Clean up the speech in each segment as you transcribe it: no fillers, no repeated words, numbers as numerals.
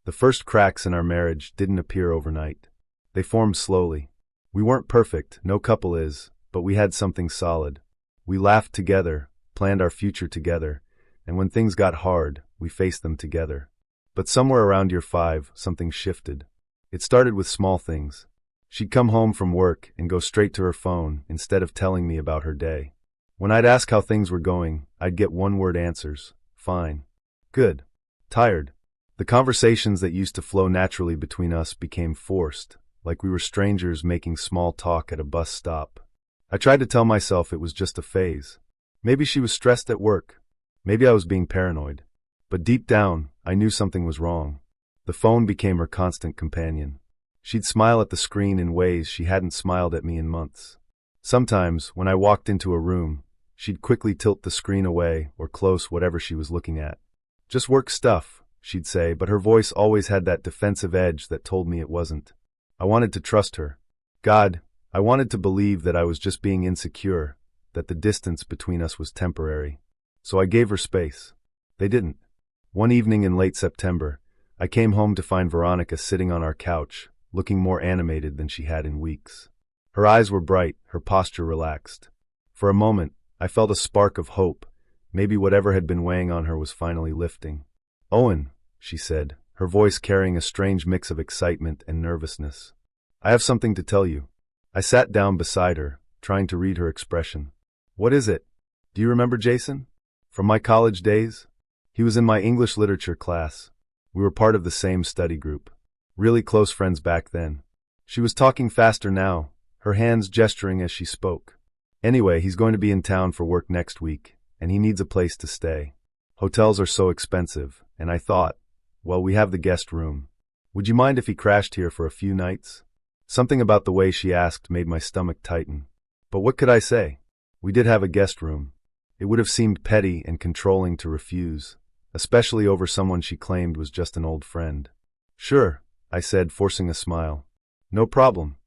The first cracks in our marriage didn't appear overnight. They formed slowly. We weren't perfect, no couple is, but we had something solid. We laughed together, planned our future together, and when things got hard, we faced them together. But somewhere around year 5, something shifted. It started with small things. She'd come home from work and go straight to her phone instead of telling me about her day. When I'd ask how things were going, I'd get one-word answers. Fine. Good. Tired. The conversations that used to flow naturally between us became forced, like we were strangers making small talk at a bus stop. I tried to tell myself it was just a phase. Maybe she was stressed at work. Maybe I was being paranoid. But deep down, I knew something was wrong. The phone became her constant companion. She'd smile at the screen in ways she hadn't smiled at me in months. Sometimes, when I walked into a room, she'd quickly tilt the screen away or close whatever she was looking at. Just work stuff, she'd say, but her voice always had that defensive edge that told me it wasn't. I wanted to trust her. God, I wanted to believe that I was just being insecure, that the distance between us was temporary. So I gave her space. They didn't. One evening in late September, I came home to find Veronica sitting on our couch, looking more animated than she had in weeks. Her eyes were bright, her posture relaxed. For a moment, I felt a spark of hope. Maybe whatever had been weighing on her was finally lifting. "Owen," she said, her voice carrying a strange mix of excitement and nervousness. "I have something to tell you." I sat down beside her, trying to read her expression. "What is it? Do you remember Jason? From my college days?" He was in my English literature class. We were part of the same study group. Really close friends back then. She was talking faster now, her hands gesturing as she spoke. "Anyway, he's going to be in town for work next week, and he needs a place to stay. Hotels are so expensive, and I thought, well, we have the guest room. Would you mind if he crashed here for a few nights?" Something about the way she asked made my stomach tighten. But what could I say? We did have a guest room. It would have seemed petty and controlling to refuse, especially over someone she claimed was just an old friend. "Sure," I said, forcing a smile. "No problem."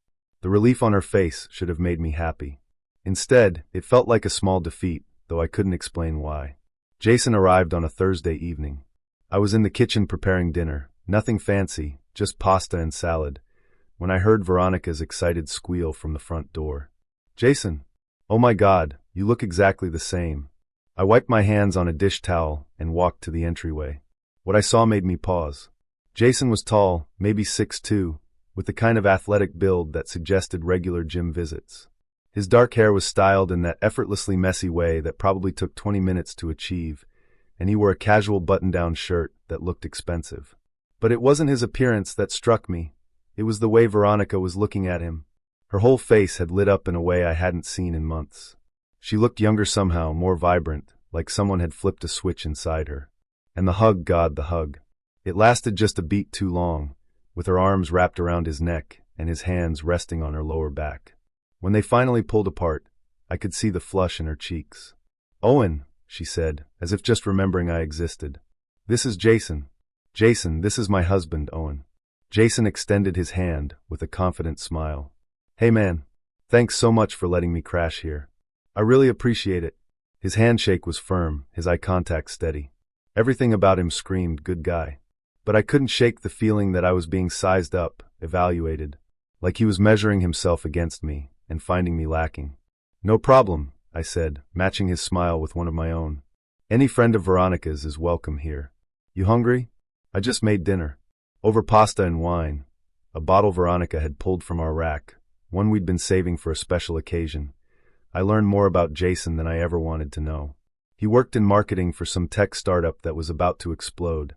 The relief on her face should have made me happy. Instead, it felt like a small defeat, though I couldn't explain why. Jason arrived on a Thursday evening. I was in the kitchen preparing dinner, nothing fancy, just pasta and salad, when I heard Veronica's excited squeal from the front door. "Jason! Oh my God, you look exactly the same." I wiped my hands on a dish towel and walked to the entryway. What I saw made me pause. Jason was tall, maybe 6'2", with the kind of athletic build that suggested regular gym visits. His dark hair was styled in that effortlessly messy way that probably took 20 minutes to achieve, and he wore a casual button-down shirt that looked expensive. But it wasn't his appearance that struck me. It was the way Veronica was looking at him. Her whole face had lit up in a way I hadn't seen in months. She looked younger somehow, more vibrant, like someone had flipped a switch inside her. And the hug, God, the hug. It lasted just a beat too long, with her arms wrapped around his neck and his hands resting on her lower back. When they finally pulled apart, I could see the flush in her cheeks. "Owen," she said, as if just remembering I existed. "This is Jason. Jason, this is my husband, Owen." Jason extended his hand with a confident smile. "Hey man, thanks so much for letting me crash here. I really appreciate it." His handshake was firm, his eye contact steady. Everything about him screamed good guy. But I couldn't shake the feeling that I was being sized up, evaluated, like he was measuring himself against me and finding me lacking. "No problem," I said, matching his smile with one of my own. "Any friend of Veronica's is welcome here. You hungry? I just made dinner." Over pasta and wine, a bottle Veronica had pulled from our rack, one we'd been saving for a special occasion, I learned more about Jason than I ever wanted to know. He worked in marketing for some tech startup that was about to explode.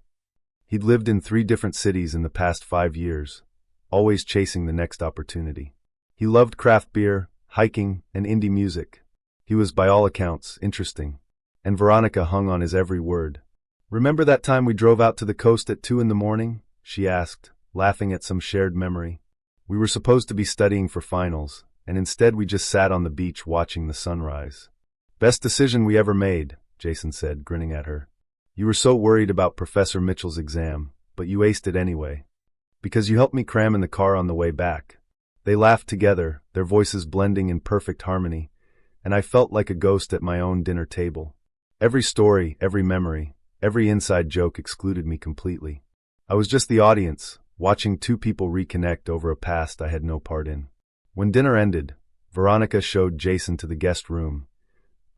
He'd lived in 3 different cities in the past 5 years, always chasing the next opportunity. He loved craft beer, hiking, and indie music. He was, by all accounts, interesting. And Veronica hung on his every word. "Remember that time we drove out to the coast at 2 in the morning?" she asked, laughing at some shared memory. "We were supposed to be studying for finals, and instead we just sat on the beach watching the sunrise." "Best decision we ever made," Jason said, grinning at her. "You were so worried about Professor Mitchell's exam, but you aced it anyway. Because you helped me cram in the car on the way back." They laughed together, their voices blending in perfect harmony, and I felt like a ghost at my own dinner table. Every story, every memory, every inside joke excluded me completely. I was just the audience, watching two people reconnect over a past I had no part in. When dinner ended, Veronica showed Jason to the guest room.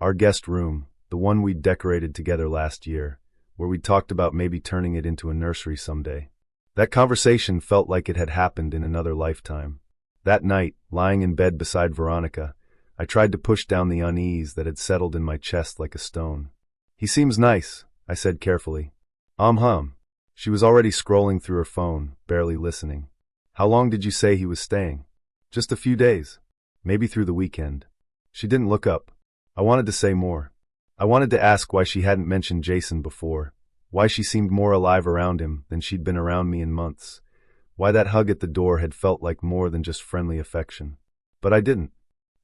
Our guest room, the one we'd decorated together last year, where we talked about maybe turning it into a nursery someday. That conversation felt like it had happened in another lifetime. That night, lying in bed beside Veronica, I tried to push down the unease that had settled in my chest like a stone. "He seems nice," I said carefully. She was already scrolling through her phone, barely listening. "How long did you say he was staying?" "Just a few days. Maybe through the weekend." She didn't look up. I wanted to say more. I wanted to ask why she hadn't mentioned Jason before, why she seemed more alive around him than she'd been around me in months, why that hug at the door had felt like more than just friendly affection. But I didn't,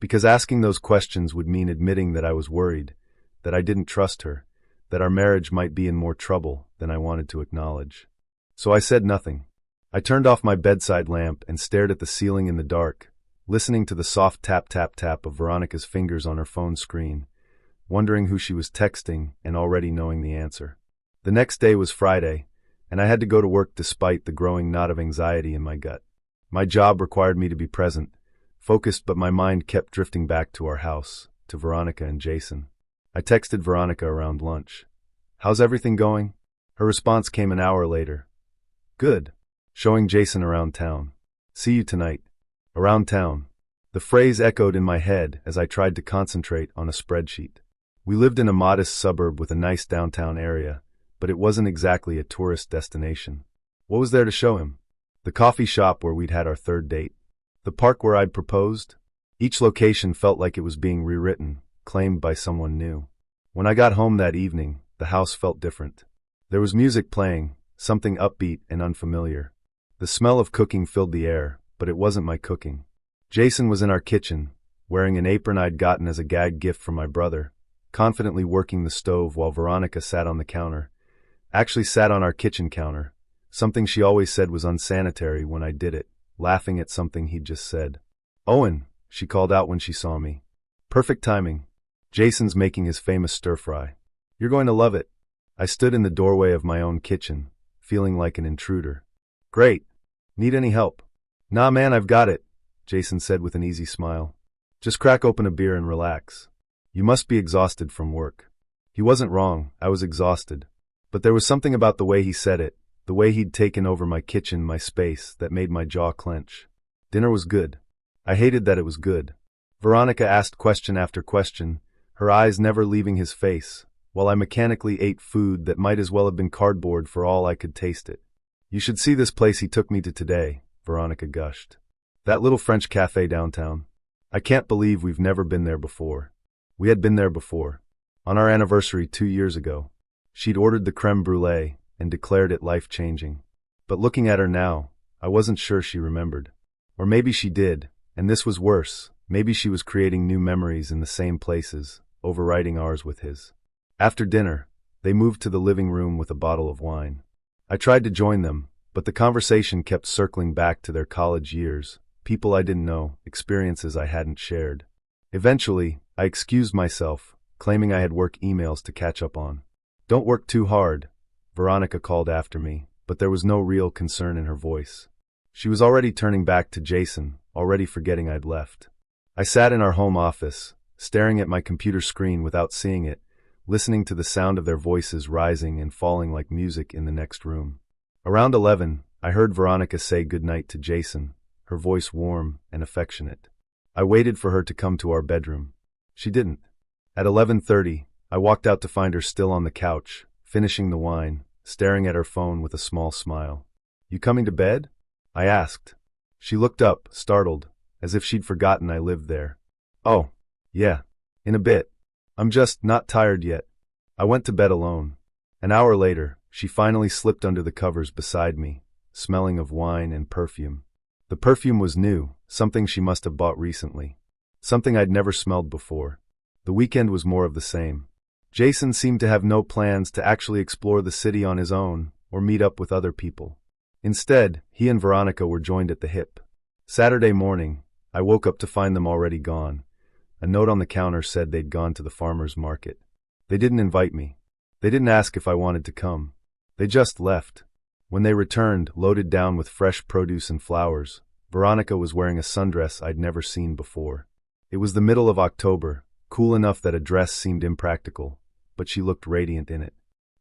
because asking those questions would mean admitting that I was worried, that I didn't trust her, that our marriage might be in more trouble than I wanted to acknowledge. So I said nothing. I turned off my bedside lamp and stared at the ceiling in the dark, listening to the soft tap-tap-tap of Veronica's fingers on her phone screen, wondering who she was texting and already knowing the answer. The next day was Friday, and I had to go to work despite the growing knot of anxiety in my gut. My job required me to be present, focused, but my mind kept drifting back to our house, to Veronica and Jason. I texted Veronica around lunch. "How's everything going?" Her response came an hour later. "Good. Showing Jason around town. See you tonight." Around town. The phrase echoed in my head as I tried to concentrate on a spreadsheet. We lived in a modest suburb with a nice downtown area, but it wasn't exactly a tourist destination. What was there to show him? The coffee shop where we'd had our third date. The park where I'd proposed? Each location felt like it was being rewritten, claimed by someone new. When I got home that evening, the house felt different. There was music playing, something upbeat and unfamiliar. The smell of cooking filled the air, but it wasn't my cooking. Jason was in our kitchen, wearing an apron I'd gotten as a gag gift from my brother, confidently working the stove while Veronica sat on the counter. Actually sat on our kitchen counter, something she always said was unsanitary when I did it, laughing at something he'd just said. "Owen," she called out when she saw me. Perfect timing. Jason's making his famous stir-fry. "You're going to love it." I stood in the doorway of my own kitchen, feeling like an intruder. "Great. Need any help?" "Nah man, I've got it," Jason said with an easy smile. "Just crack open a beer and relax. You must be exhausted from work." He wasn't wrong, I was exhausted. But there was something about the way he said it, the way he'd taken over my kitchen, my space, that made my jaw clench. Dinner was good. I hated that it was good. Veronica asked question after question, her eyes never leaving his face, while I mechanically ate food that might as well have been cardboard for all I could taste it. "You should see this place he took me to today," Veronica gushed. "That little French cafe downtown. I can't believe we've never been there before." We had been there before. On our anniversary 2 years ago. She'd ordered the creme brulee and declared it life-changing. But looking at her now, I wasn't sure she remembered. Or maybe she did, and this was worse. Maybe she was creating new memories in the same places, overwriting ours with his. After dinner, they moved to the living room with a bottle of wine. I tried to join them, but the conversation kept circling back to their college years, people I didn't know, experiences I hadn't shared. Eventually, I excused myself, claiming I had work emails to catch up on. "Don't work too hard," Veronica called after me, but there was no real concern in her voice. She was already turning back to Jason, already forgetting I'd left. I sat in our home office, staring at my computer screen without seeing it, listening to the sound of their voices rising and falling like music in the next room. Around 11, I heard Veronica say goodnight to Jason, her voice warm and affectionate. I waited for her to come to our bedroom. She didn't. At 11:30, I walked out to find her still on the couch, finishing the wine, staring at her phone with a small smile. "You coming to bed?" I asked. She looked up, startled, as if she'd forgotten I lived there. "Oh, yeah. In a bit. I'm just not tired yet." I went to bed alone. An hour later, she finally slipped under the covers beside me, smelling of wine and perfume. The perfume was new, something she must have bought recently. Something I'd never smelled before. The weekend was more of the same. Jason seemed to have no plans to actually explore the city on his own or meet up with other people. Instead, he and Veronica were joined at the hip. Saturday morning, I woke up to find them already gone. A note on the counter said they'd gone to the farmer's market. They didn't invite me. They didn't ask if I wanted to come. They just left. When they returned, loaded down with fresh produce and flowers, Veronica was wearing a sundress I'd never seen before. It was the middle of October, cool enough that a dress seemed impractical, but she looked radiant in it.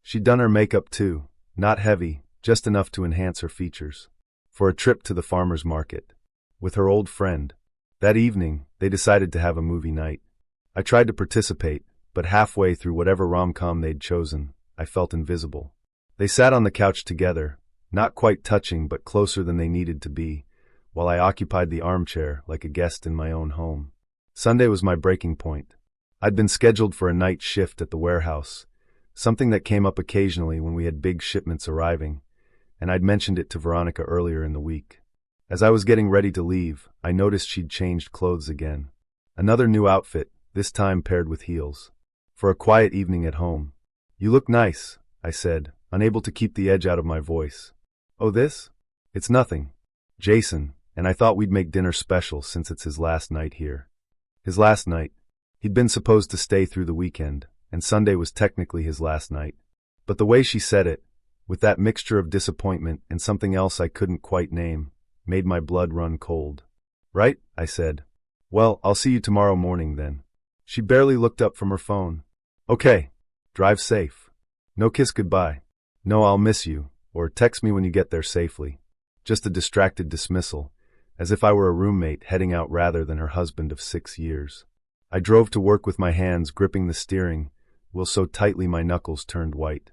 She'd done her makeup too, not heavy, just enough to enhance her features. For a trip to the farmer's market. With her old friend. That evening, they decided to have a movie night. I tried to participate, but halfway through whatever rom-com they'd chosen, I felt invisible. They sat on the couch together, not quite touching but closer than they needed to be, while I occupied the armchair like a guest in my own home. Sunday was my breaking point. I'd been scheduled for a night shift at the warehouse, something that came up occasionally when we had big shipments arriving, and I'd mentioned it to Veronica earlier in the week. As I was getting ready to leave, I noticed she'd changed clothes again. Another new outfit, this time paired with heels. For a quiet evening at home. "You look nice," I said, unable to keep the edge out of my voice. "Oh, this? It's nothing. Jason, and I thought we'd make dinner special since it's his last night here." His last night. He'd been supposed to stay through the weekend, and Sunday was technically his last night. But the way she said it, with that mixture of disappointment and something else I couldn't quite name, made my blood run cold. "Right?" I said. "Well, I'll see you tomorrow morning then." She barely looked up from her phone. "Okay. Drive safe. No kiss goodbye. No, I'll miss you, or text me when you get there safely." Just a distracted dismissal, as if I were a roommate heading out rather than her husband of 6 years. I drove to work with my hands gripping the steering wheel so tightly my knuckles turned white.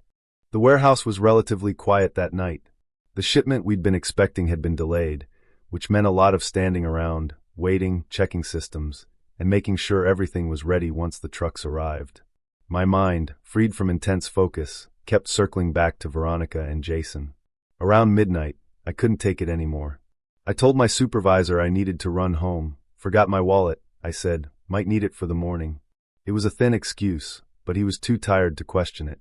The warehouse was relatively quiet that night. The shipment we'd been expecting had been delayed, which meant a lot of standing around, waiting, checking systems, and making sure everything was ready once the trucks arrived. My mind, freed from intense focus, kept circling back to Veronica and Jason. Around midnight, I couldn't take it anymore. I told my supervisor I needed to run home. "Forgot my wallet," I said, "might need it for the morning." It was a thin excuse, but he was too tired to question it.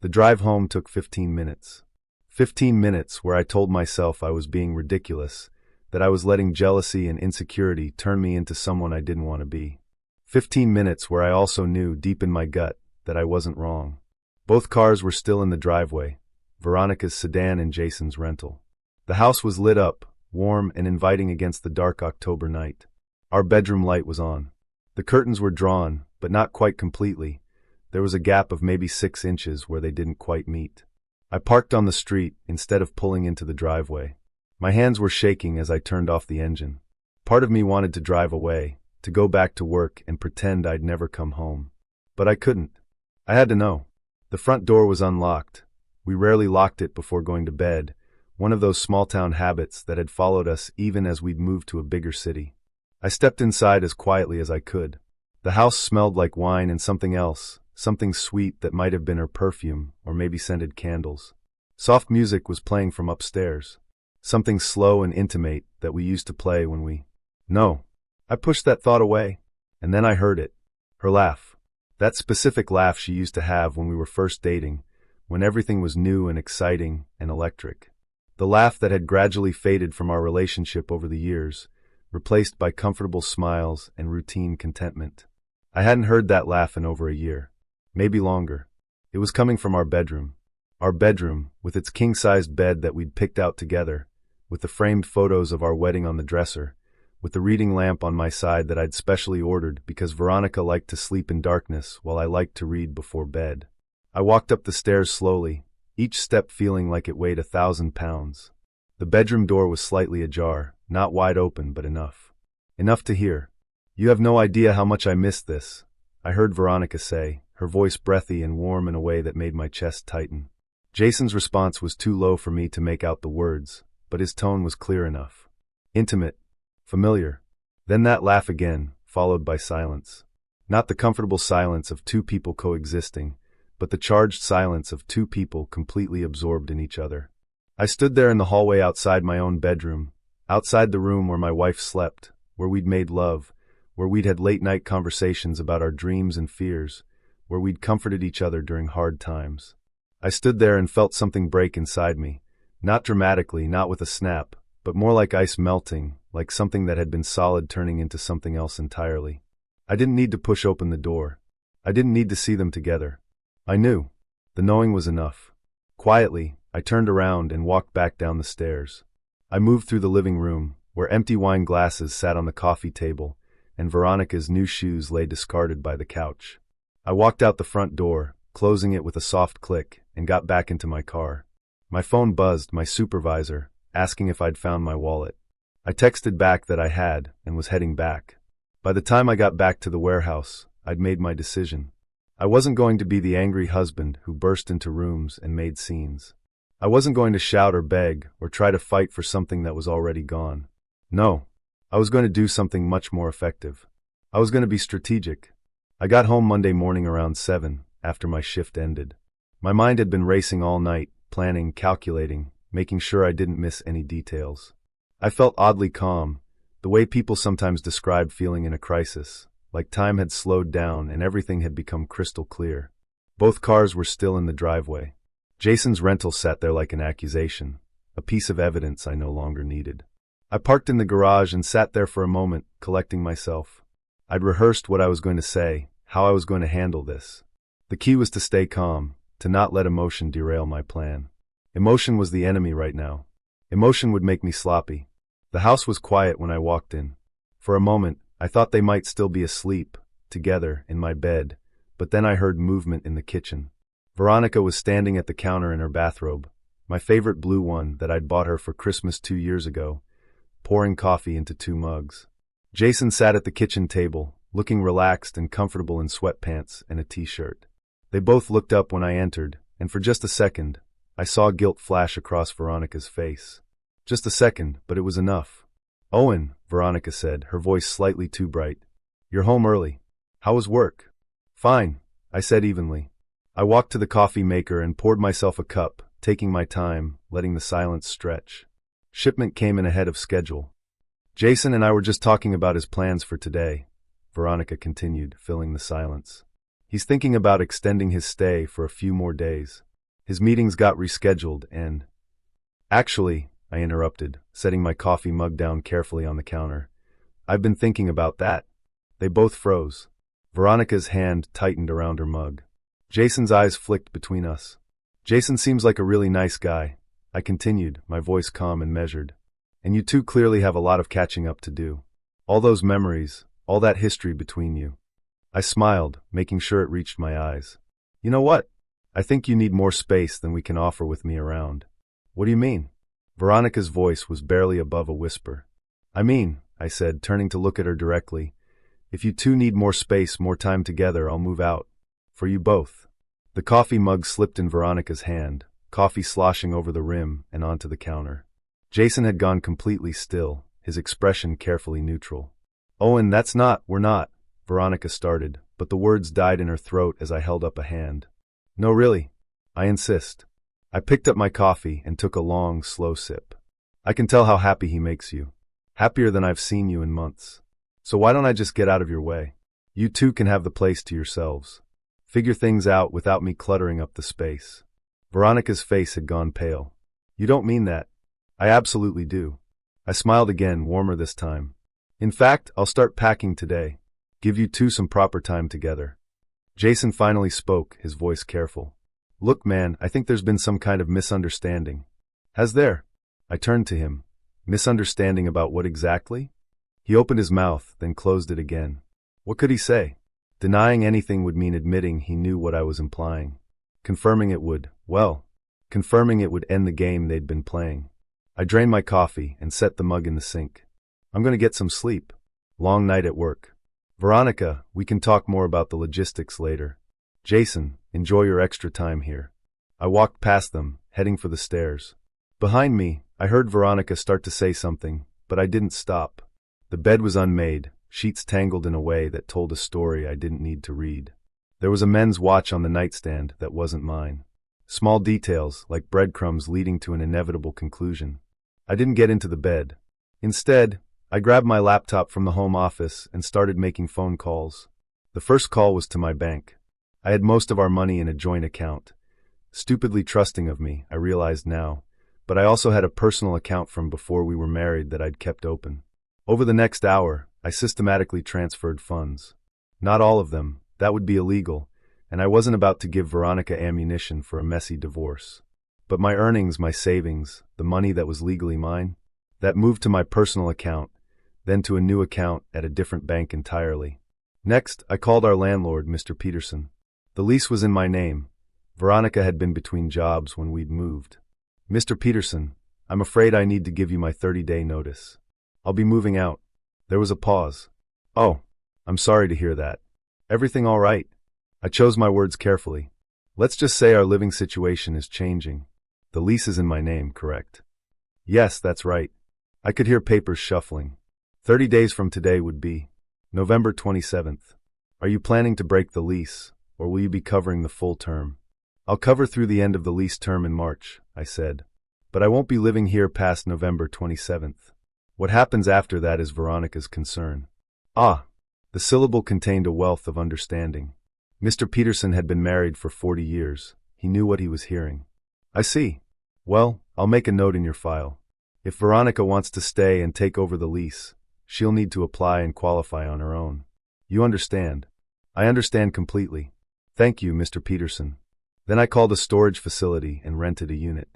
The drive home took 15 minutes. 15 minutes where I told myself I was being ridiculous, that I was letting jealousy and insecurity turn me into someone I didn't want to be. 15 minutes where I also knew deep in my gut that I wasn't wrong. Both cars were still in the driveway, Veronica's sedan and Jason's rental. The house was lit up, warm and inviting against the dark October night. Our bedroom light was on. The curtains were drawn, but not quite completely. There was a gap of maybe 6 inches where they didn't quite meet. I parked on the street instead of pulling into the driveway. My hands were shaking as I turned off the engine. Part of me wanted to drive away, to go back to work and pretend I'd never come home. But I couldn't. I had to know. The front door was unlocked. We rarely locked it before going to bed, one of those small-town habits that had followed us even as we'd moved to a bigger city. I stepped inside as quietly as I could. The house smelled like wine and something else, something sweet that might have been her perfume or maybe scented candles. Soft music was playing from upstairs. Something slow and intimate that we used to play when we... No. I pushed that thought away. And then I heard it. Her laugh. That specific laugh she used to have when we were first dating, when everything was new and exciting and electric. The laugh that had gradually faded from our relationship over the years, replaced by comfortable smiles and routine contentment. I hadn't heard that laugh in over a year. Maybe longer. It was coming from our bedroom. Our bedroom, with its king-sized bed that we'd picked out together, with the framed photos of our wedding on the dresser, with the reading lamp on my side that I'd specially ordered because Veronica liked to sleep in darkness while I liked to read before bed. I walked up the stairs slowly, each step feeling like it weighed 1,000 pounds. The bedroom door was slightly ajar, not wide open but enough. Enough to hear. "You have no idea how much I miss this," I heard Veronica say, her voice breathy and warm in a way that made my chest tighten. Jason's response was too low for me to make out the words, but his tone was clear enough. Intimate. Familiar. Then that laugh again, followed by silence. Not the comfortable silence of two people coexisting, but the charged silence of two people completely absorbed in each other. I stood there in the hallway outside my own bedroom, outside the room where my wife slept, where we'd made love, where we'd had late-night conversations about our dreams and fears, where we'd comforted each other during hard times. I stood there and felt something break inside me, not dramatically, not with a snap, but more like ice melting, like something that had been solid turning into something else entirely. I didn't need to push open the door. I didn't need to see them together. I knew. The knowing was enough. Quietly, I turned around and walked back down the stairs. I moved through the living room, where empty wine glasses sat on the coffee table, and Veronica's new shoes lay discarded by the couch. I walked out the front door, closing it with a soft click, and got back into my car. My phone buzzed, my supervisor, asking if I'd found my wallet. I texted back that I had, and was heading back. By the time I got back to the warehouse, I'd made my decision. I wasn't going to be the angry husband who burst into rooms and made scenes. I wasn't going to shout or beg or try to fight for something that was already gone. No, I was going to do something much more effective. I was going to be strategic. I got home Monday morning around 7, after my shift ended. My mind had been racing all night, planning, calculating, making sure I didn't miss any details. I felt oddly calm, the way people sometimes describe feeling in a crisis, like time had slowed down and everything had become crystal clear. Both cars were still in the driveway. Jason's rental sat there like an accusation, a piece of evidence I no longer needed. I parked in the garage and sat there for a moment, collecting myself. I'd rehearsed what I was going to say, how I was going to handle this. The key was to stay calm, to not let emotion derail my plan. Emotion was the enemy right now. Emotion would make me sloppy. The house was quiet when I walked in. For a moment, I thought they might still be asleep, together, in my bed, but then I heard movement in the kitchen. Veronica was standing at the counter in her bathrobe, my favorite blue one that I'd bought her for Christmas 2 years ago, pouring coffee into 2 mugs. Jason sat at the kitchen table, looking relaxed and comfortable in sweatpants and a t-shirt. They both looked up when I entered, and for just a second, I saw guilt flash across Veronica's face. Just a second, but it was enough. "Owen," Veronica said, her voice slightly too bright. "You're home early. How was work?" "Fine," I said evenly. I walked to the coffee maker and poured myself a cup, taking my time, letting the silence stretch. Shipment came in ahead of schedule. "Jason and I were just talking about his plans for today," Veronica continued, filling the silence. "He's thinking about extending his stay for a few more days. His meetings got rescheduled and—" "Actually," I interrupted, setting my coffee mug down carefully on the counter, "I've been thinking about that." They both froze. Veronica's hand tightened around her mug. Jason's eyes flicked between us. "Jason seems like a really nice guy," I continued, my voice calm and measured. "And you two clearly have a lot of catching up to do. All those memories, all that history between you." I smiled, making sure it reached my eyes. "You know what? I think you need more space than we can offer with me around." "What do you mean?" Veronica's voice was barely above a whisper. "I mean," I said, turning to look at her directly, "if you two need more space, more time together, I'll move out. For you both." The coffee mug slipped in Veronica's hand, coffee sloshing over the rim and onto the counter. Jason had gone completely still, his expression carefully neutral. "Owen, we're not," Veronica started, but the words died in her throat as I held up a hand. "No, really. I insist." I picked up my coffee and took a long, slow sip. "I can tell how happy he makes you. Happier than I've seen you in months. So why don't I just get out of your way? You two can have the place to yourselves. Figure things out without me cluttering up the space." Veronica's face had gone pale. "You don't mean that." "I absolutely do." I smiled again, warmer this time. "In fact, I'll start packing today. Give you two some proper time together." Jason finally spoke, his voice careful. "Look, man, I think there's been some kind of misunderstanding." "Has there?" I turned to him. "Misunderstanding about what exactly?" He opened his mouth, then closed it again. What could he say? Denying anything would mean admitting he knew what I was implying. Confirming it would end the game they'd been playing. I drained my coffee and set the mug in the sink. "I'm going to get some sleep. Long night at work. Veronica, we can talk more about the logistics later. Jason, enjoy your extra time here." I walked past them, heading for the stairs. Behind me, I heard Veronica start to say something, but I didn't stop. The bed was unmade, sheets tangled in a way that told a story I didn't need to read. There was a men's watch on the nightstand that wasn't mine. Small details, like breadcrumbs leading to an inevitable conclusion. I didn't get into the bed. Instead, I grabbed my laptop from the home office and started making phone calls. The first call was to my bank. I had most of our money in a joint account. Stupidly trusting of me, I realized now, but I also had a personal account from before we were married that I'd kept open. Over the next hour, I systematically transferred funds. Not all of them, that would be illegal, and I wasn't about to give Veronica ammunition for a messy divorce. But my earnings, my savings, the money that was legally mine, that moved to my personal account, then to a new account at a different bank entirely. Next, I called our landlord, Mr. Peterson. The lease was in my name. Veronica had been between jobs when we'd moved. Mr. Peterson, I'm afraid I need to give you my 30-day notice. I'll be moving out. There was a pause. Oh, I'm sorry to hear that. Everything all right? I chose my words carefully. Let's just say our living situation is changing. The lease is in my name, correct? Yes, that's right. I could hear papers shuffling. 30 days from today would be November 27th. Are you planning to break the lease, or will you be covering the full term? I'll cover through the end of the lease term in March, I said. But I won't be living here past November 27th. What happens after that is Veronica's concern. Ah, the syllable contained a wealth of understanding. Mr. Peterson had been married for 40 years. He knew what he was hearing. I see. Well, I'll make a note in your file. If Veronica wants to stay and take over the lease, she'll need to apply and qualify on her own. You understand? I understand completely. Thank you, Mr. Peterson. Then I called a storage facility and rented a unit.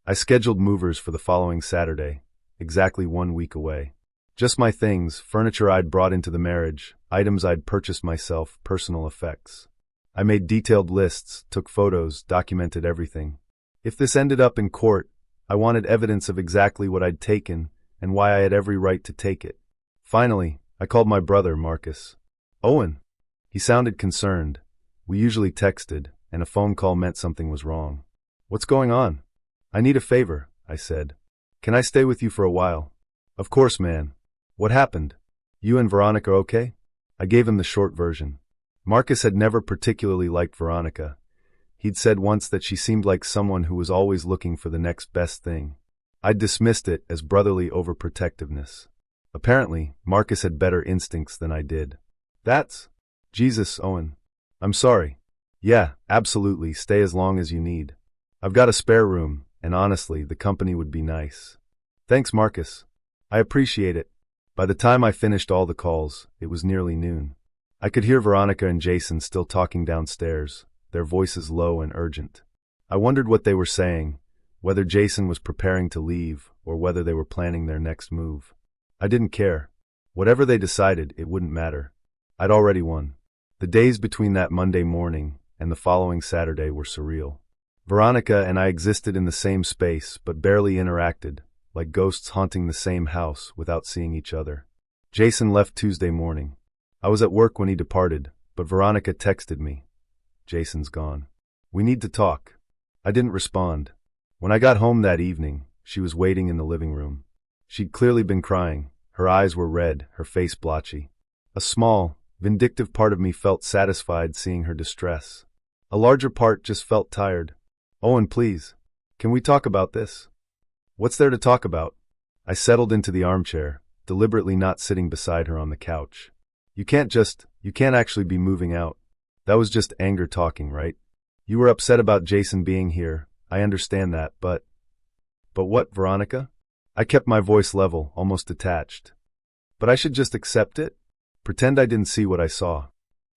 I scheduled movers for the following Saturday, exactly 1 week away. Just my things, furniture I'd brought into the marriage, items I'd purchased myself, personal effects. I made detailed lists, took photos, documented everything. If this ended up in court, I wanted evidence of exactly what I'd taken and why I had every right to take it. Finally, I called my brother, Marcus. Owen. He sounded concerned. We usually texted, and a phone call meant something was wrong. What's going on? I need a favor, I said. Can I stay with you for a while? Of course, man. What happened? You and Veronica okay? I gave him the short version. Marcus had never particularly liked Veronica. He'd said once that she seemed like someone who was always looking for the next best thing. I'd dismissed it as brotherly overprotectiveness. Apparently, Marcus had better instincts than I did. That's... Jesus, Owen. I'm sorry. Yeah, absolutely, stay as long as you need. I've got a spare room, and honestly, the company would be nice. Thanks, Marcus. I appreciate it. By the time I finished all the calls, it was nearly noon. I could hear Veronica and Jason still talking downstairs, their voices low and urgent. I wondered what they were saying, whether Jason was preparing to leave or whether they were planning their next move. I didn't care. Whatever they decided, it wouldn't matter. I'd already won. The days between that Monday morning and the following Saturday were surreal. Veronica and I existed in the same space but barely interacted, like ghosts haunting the same house without seeing each other. Jason left Tuesday morning. I was at work when he departed, but Veronica texted me. Jason's gone. We need to talk. I didn't respond. When I got home that evening, she was waiting in the living room. She'd clearly been crying. Her eyes were red, her face blotchy. A small, vindictive part of me felt satisfied seeing her distress. A larger part just felt tired. Owen, please. Can we talk about this? What's there to talk about? I settled into the armchair, deliberately not sitting beside her on the couch. You can't actually be moving out. That was just anger talking, right? You were upset about Jason being here. I understand that, but what, Veronica? I kept my voice level, almost detached. But I should just accept it? Pretend I didn't see what I saw.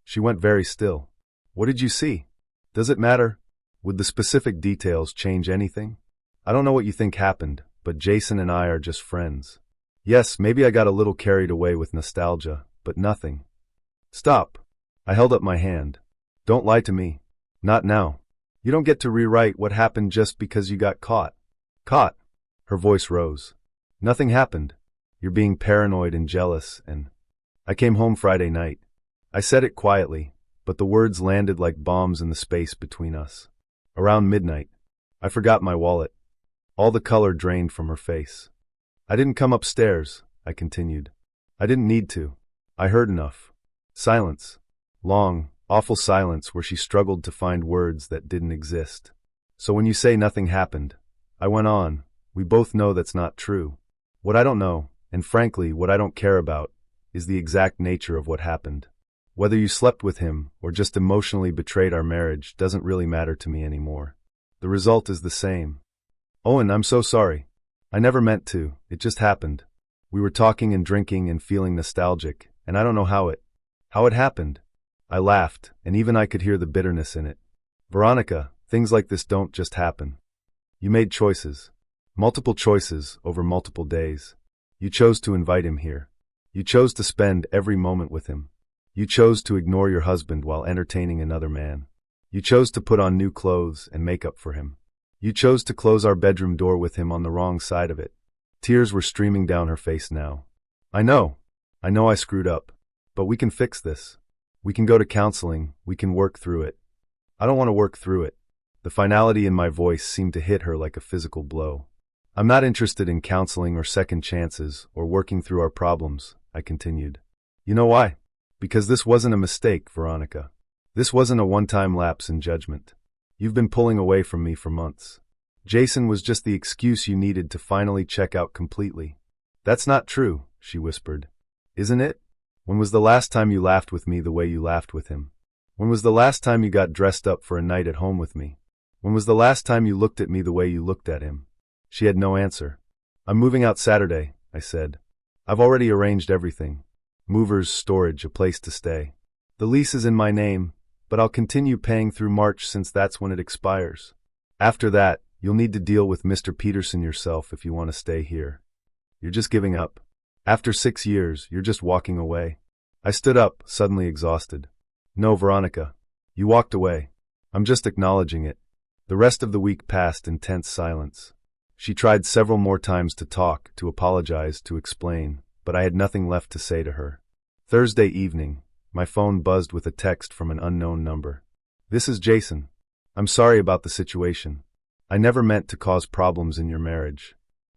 She went very still. What did you see? Does it matter? Would the specific details change anything? I don't know what you think happened, but Jason and I are just friends. Yes, maybe I got a little carried away with nostalgia, but nothing. Stop. I held up my hand. Don't lie to me. Not now. You don't get to rewrite what happened just because you got caught. Caught? Her voice rose. Nothing happened. You're being paranoid and jealous, and... I came home Friday night. I said it quietly, but the words landed like bombs in the space between us. Around midnight. I forgot my wallet. All the color drained from her face. I didn't come upstairs, I continued. I didn't need to. I heard enough. Silence. Long, awful silence where she struggled to find words that didn't exist. So when you say nothing happened, I went on, we both know that's not true. What I don't know, and frankly what I don't care about, is the exact nature of what happened. Whether you slept with him or just emotionally betrayed our marriage doesn't really matter to me anymore. The result is the same. Owen, I'm so sorry. I never meant to, it just happened. We were talking and drinking and feeling nostalgic, and I don't know how it happened. I laughed, and even I could hear the bitterness in it. Veronica, things like this don't just happen. You made choices. Multiple choices over multiple days. You chose to invite him here. You chose to spend every moment with him. You chose to ignore your husband while entertaining another man. You chose to put on new clothes and makeup for him. You chose to close our bedroom door with him on the wrong side of it. Tears were streaming down her face now. I know I screwed up. But we can fix this. We can go to counseling, we can work through it. I don't want to work through it. The finality in my voice seemed to hit her like a physical blow. I'm not interested in counseling or second chances or working through our problems, I continued. You know why? Because this wasn't a mistake, Veronica. This wasn't a one-time lapse in judgment. You've been pulling away from me for months. Jason was just the excuse you needed to finally check out completely. That's not true, she whispered. Isn't it? When was the last time you laughed with me the way you laughed with him? When was the last time you got dressed up for a night at home with me? When was the last time you looked at me the way you looked at him? She had no answer. I'm moving out Saturday, I said. I've already arranged everything. Movers, storage, a place to stay. The lease is in my name, but I'll continue paying through March since that's when it expires. After that, you'll need to deal with Mr. Peterson yourself if you want to stay here. You're just giving up. After 6 years, you're just walking away. I stood up, suddenly exhausted. No, Veronica. You walked away. I'm just acknowledging it. The rest of the week passed in tense silence. She tried several more times to talk, to apologize, to explain, but I had nothing left to say to her. Thursday evening, my phone buzzed with a text from an unknown number. This is Jason. I'm sorry about the situation. I never meant to cause problems in your marriage.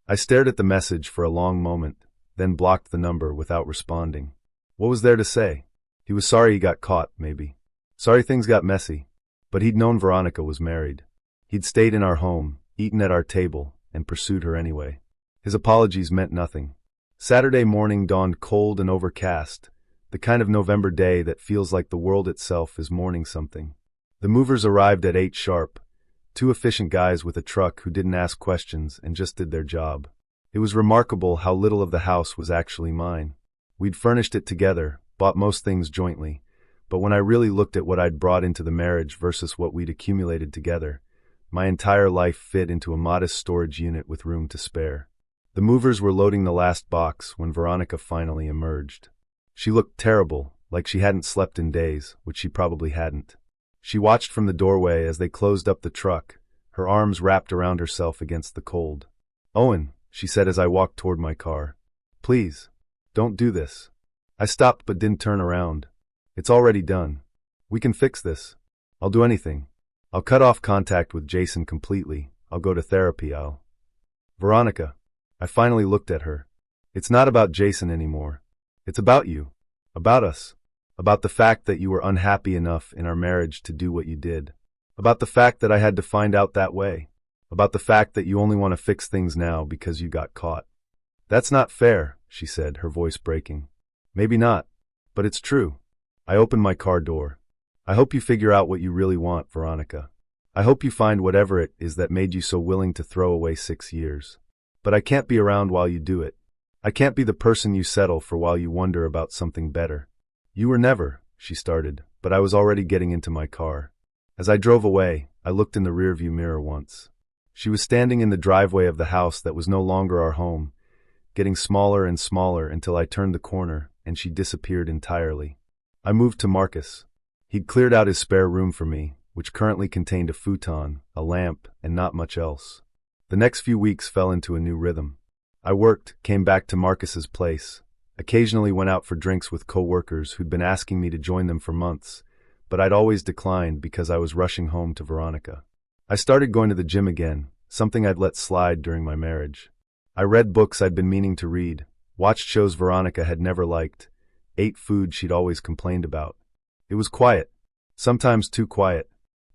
I stared at the message for a long moment, then blocked the number without responding. What was there to say? He was sorry he got caught, maybe. Sorry things got messy. But he'd known Veronica was married. He'd stayed in our home, eaten at our table, and pursued her anyway. His apologies meant nothing. Saturday morning dawned cold and overcast, the kind of November day that feels like the world itself is mourning something. The movers arrived at 8 sharp, 2 efficient guys with a truck who didn't ask questions and just did their job. It was remarkable how little of the house was actually mine. We'd furnished it together, bought most things jointly, but when I really looked at what I'd brought into the marriage versus what we'd accumulated together, my entire life fit into a modest storage unit with room to spare. The movers were loading the last box when Veronica finally emerged. She looked terrible, like she hadn't slept in days, which she probably hadn't. She watched from the doorway as they closed up the truck, her arms wrapped around herself against the cold. Owen, she said as I walked toward my car. Please, don't do this. I stopped but didn't turn around. It's already done. We can fix this. I'll do anything. I'll cut off contact with Jason completely. I'll go to therapy. Veronica. I finally looked at her. It's not about Jason anymore. It's about you. About us. About the fact that you were unhappy enough in our marriage to do what you did. About the fact that I had to find out that way. About the fact that you only want to fix things now because you got caught. That's not fair, she said, her voice breaking. Maybe not, but it's true. I opened my car door. I hope you figure out what you really want, Veronica. I hope you find whatever it is that made you so willing to throw away 6 years. But I can't be around while you do it. I can't be the person you settle for while you wonder about something better. You were never, she started, but I was already getting into my car. As I drove away, I looked in the rearview mirror once. She was standing in the driveway of the house that was no longer our home, getting smaller and smaller until I turned the corner and she disappeared entirely. I moved to Marcus. He'd cleared out his spare room for me, which currently contained a futon, a lamp, and not much else. The next few weeks fell into a new rhythm. I worked, came back to Marcus's place, occasionally went out for drinks with co-workers who'd been asking me to join them for months, but I'd always declined because I was rushing home to Veronica. I started going to the gym again, something I'd let slide during my marriage. I read books I'd been meaning to read, watched shows Veronica had never liked, ate food she'd always complained about. It was quiet, sometimes too quiet,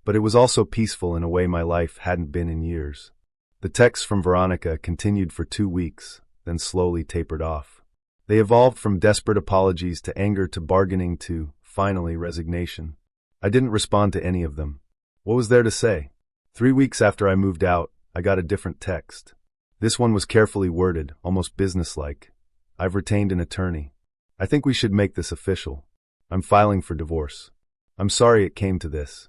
but it was also peaceful in a way my life hadn't been in years. The texts from Veronica continued for 2 weeks, then slowly tapered off. They evolved from desperate apologies to anger to bargaining to, finally, resignation. I didn't respond to any of them. What was there to say? 3 weeks after I moved out, I got a different text. This one was carefully worded, almost businesslike. I've retained an attorney. I think we should make this official. I'm filing for divorce. I'm sorry it came to this.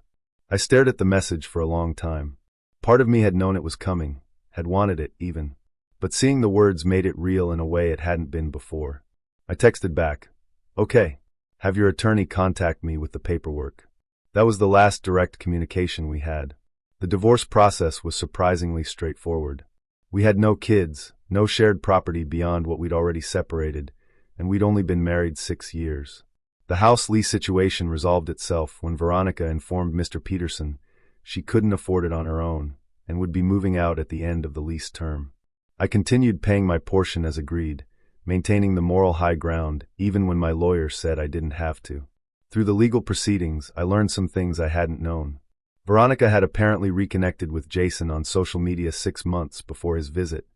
I stared at the message for a long time. Part of me had known it was coming, had wanted it even. But seeing the words made it real in a way it hadn't been before. I texted back, "Okay, have your attorney contact me with the paperwork." That was the last direct communication we had. The divorce process was surprisingly straightforward. We had no kids, no shared property beyond what we'd already separated, and we'd only been married 6 years. The house lease situation resolved itself when Veronica informed Mr. Peterson she couldn't afford it on her own and would be moving out at the end of the lease term. I continued paying my portion as agreed, maintaining the moral high ground even when my lawyer said I didn't have to. Through the legal proceedings, I learned some things I hadn't known. Veronica had apparently reconnected with Jason on social media 6 months before his visit,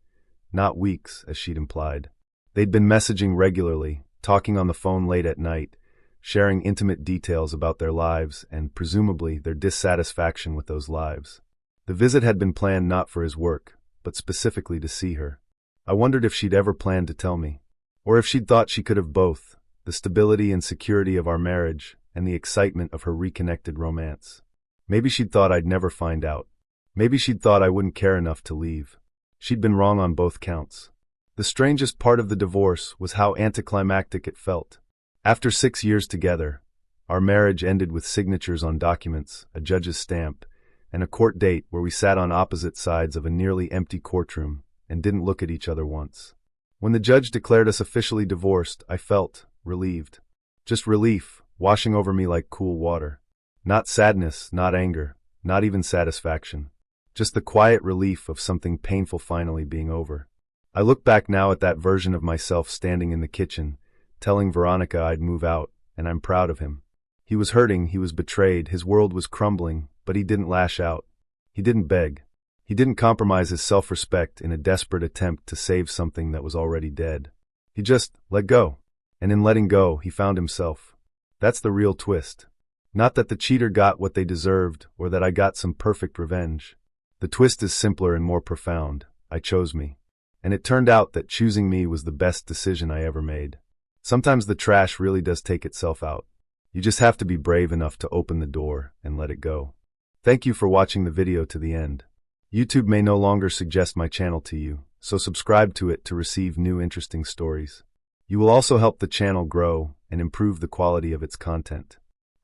not weeks, as she'd implied. They'd been messaging regularly, talking on the phone late at night, sharing intimate details about their lives and, presumably, their dissatisfaction with those lives. The visit had been planned not for his work, but specifically to see her. I wondered if she'd ever planned to tell me, or if she'd thought she could have both, the stability and security of our marriage and the excitement of her reconnected romance. Maybe she'd thought I'd never find out. Maybe she'd thought I wouldn't care enough to leave. She'd been wrong on both counts. The strangest part of the divorce was how anticlimactic it felt. After 6 years together, our marriage ended with signatures on documents, a judge's stamp, and a court date where we sat on opposite sides of a nearly empty courtroom and didn't look at each other once. When the judge declared us officially divorced, I felt relieved. Just relief, washing over me like cool water. Not sadness, not anger, not even satisfaction. Just the quiet relief of something painful finally being over. I look back now at that version of myself standing in the kitchen, telling Veronica I'd move out, and I'm proud of him. He was hurting, he was betrayed, his world was crumbling, but he didn't lash out. He didn't beg. He didn't compromise his self-respect in a desperate attempt to save something that was already dead. He just let go. And in letting go, he found himself. That's the real twist. Not that the cheater got what they deserved, or that I got some perfect revenge. The twist is simpler and more profound. I chose me. And it turned out that choosing me was the best decision I ever made. Sometimes the trash really does take itself out. You just have to be brave enough to open the door and let it go. Thank you for watching the video to the end. YouTube may no longer suggest my channel to you, so subscribe to it to receive new interesting stories. You will also help the channel grow and improve the quality of its content.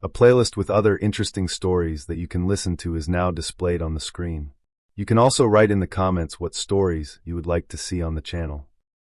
A playlist with other interesting stories that you can listen to is now displayed on the screen. You can also write in the comments what stories you would like to see on the channel.